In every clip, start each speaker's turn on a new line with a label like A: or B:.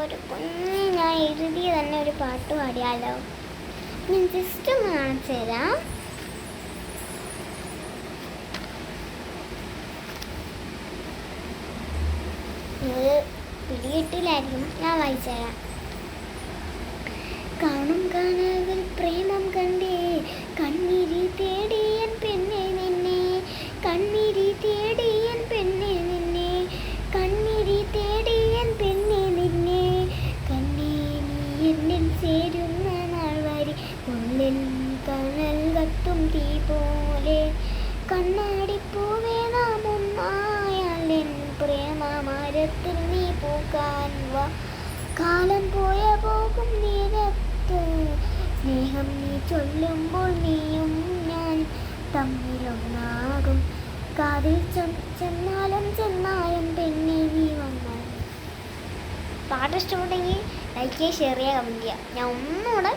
A: ഒരു കുഞ്ഞ് ഞാൻ എഴുതിയ തന്നെ ഒരു പാട്ട് പാടിയാലോ? ഞാൻ ജസ്റ്റ് ഒന്ന് കാണിച്ചു തരാം. ഇത് പിടികിട്ടില്ലായിരിക്കും, ഞാൻ വായിച്ചു തരാം. കാണും കാണാതിൽ പ്രേമം കണ്ടേ, കണ്ണീരി തേടിയൻ പെണ്ണെ നിന്നെ, കണ്ണീരി തേടിയൻ പെണ്ണെ നിന്നെ, കണ്ണീരി തേടിയൻ പെണ്ണെ നിന്നെ, കണ്ണേ നീ എന്നിൽ ചേരുന്ന നാൾ വരെ ഉള്ളിൽ കനൽ കത്തും തീ പോലെ, കണ്ണാടിപ്പൂവേ നാം ഒന്നായാൽ എൻ പ്രേമമരത്തിൽ നീ പൂക്കാൻ വാ, കാലം പോയ പോകും നേരത്ത് സ്നേഹം നീ ചൊല്ലുമ്പോൾ നീയും ഞാൻ തമ്മിലൊന്നാകും, കാതിൽ ചെന്നാലും ചെന്നാലും പെണ്ണെ നീ വന്നാൽ. പാട്ട് ഇഷ്ടപ്പെട്ടെങ്കിൽ ലൈക്ക് ചെയ്യുക, ഷെയർ ചെയ്യുക, കമൻറ്റ് ചെയ്യുക. ഞാൻ ഒന്നുകൂടെ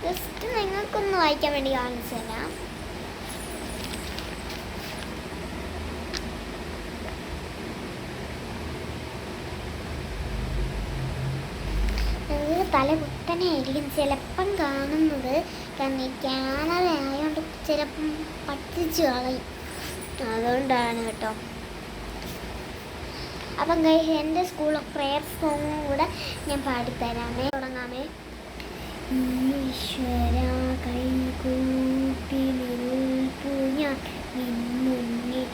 A: ജസ്റ്റ് നിങ്ങൾക്കൊന്ന് വായിക്കാൻ വേണ്ടി കാണിച്ചു തരാം. തല കുത്തനെ ആയിരിക്കും ചിലപ്പം കാണുന്നത്, കാരണം ഈ ക്യാമറ ആയതുകൊണ്ട് ചിലപ്പം പറ്റിച്ച് കളയും, അതുകൊണ്ടാണ് കേട്ടോ. അപ്പം ഗൈസ്, എൻ്റെ സ്കൂൾ ഓഫ് പ്രെയർ സോങ്ങും കൂടെ ഞാൻ പാടിത്തരാമേ, തുടങ്ങാമേ. ഈശ്വര കൈകൂപ്പി നിൽപ്പു ഞാൻ നിൻ മുന്നിൽ,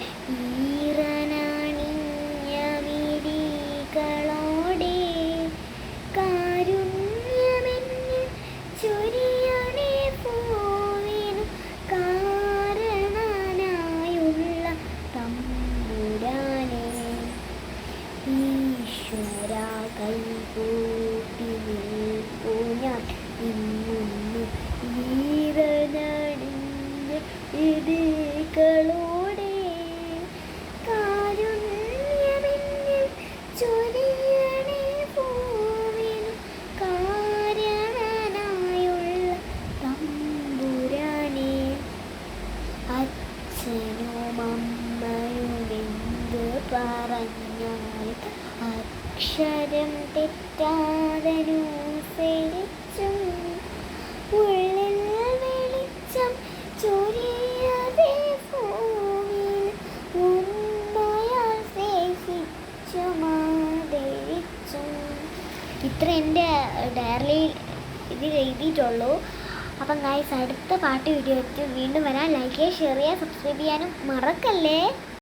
A: ഈറനാണിഞ്ഞ മിഴികളോടെ, കാരുണ്യമെന്നിൽ ചൊരിയണേ പൂവിനു കാരണനായുള്ള തമ്പുരാനെ, ഈശ്വര കൈകൂപ്പി നിൽപ്പു ഞാൻ നിൻ മുന്നിൽ, ഈറനാണിഞ്ഞ മിഴികളോടെ, കാരുണ്യമെന്നിൽ ചൊരിയണേ പൂവിനു കാരണനായുള്ള തമ്പുരാനെ, അച്ഛനും അമ്മയുമെന്ത് പറഞ്ഞാലും അക്ഷരം തെറ്റാതനുസരിച്ചും, ഉള്ളിൽ വെളിച്ചം ചൊരിയതേ ഭൂമിയിൽ ഉമ്മയാൽ സ്നേഹിച്ചും ആദരിച്ചും. ഇത്ര എൻ്റെ ഡയറിയിൽ ഇതിൽ എഴുതിയിട്ടുള്ളൂ. അപ്പം ഗൈസ്, അടുത്ത പാട്ട് വീഡിയോ ആയിട്ട് വീണ്ടും വരാം. ലൈക്ക് ചെയ്യുക, ഷെയർ ചെയ്യുക, സബ്സ്ക്രൈബ് ചെയ്യാനും മറക്കല്ലേ.